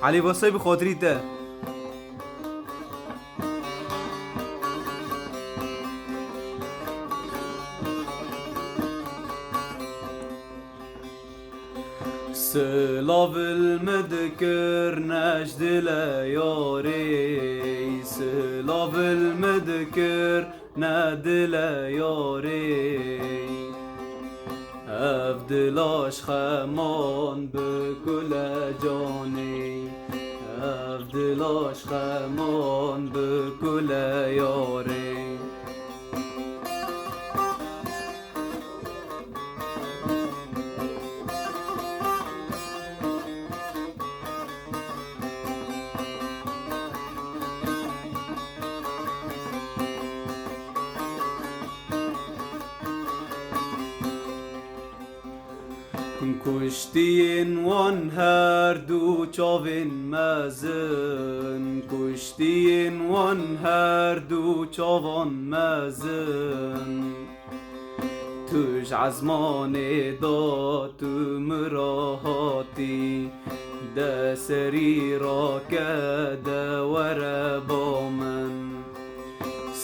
علی واسه بخاطری ته سلاف المذكر نجد لياري سلاف المذكر نجد لياري افدلاش خمان بكل جاني افدلاش خمان بكل ياري کشتین وان هر دو چاوین مزن کشتین وان هر دو چاوان مزن توش عزمان دا تو مراحاتی ده سری را که ور با من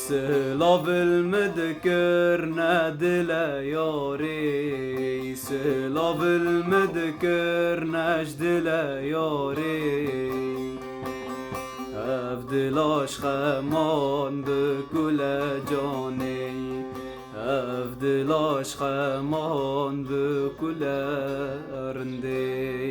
سلاف المذكر ندل ياري سلاف المذكر نجدل ياري افدلاش خمان بكل جاني افدلاش خمان بكل رندي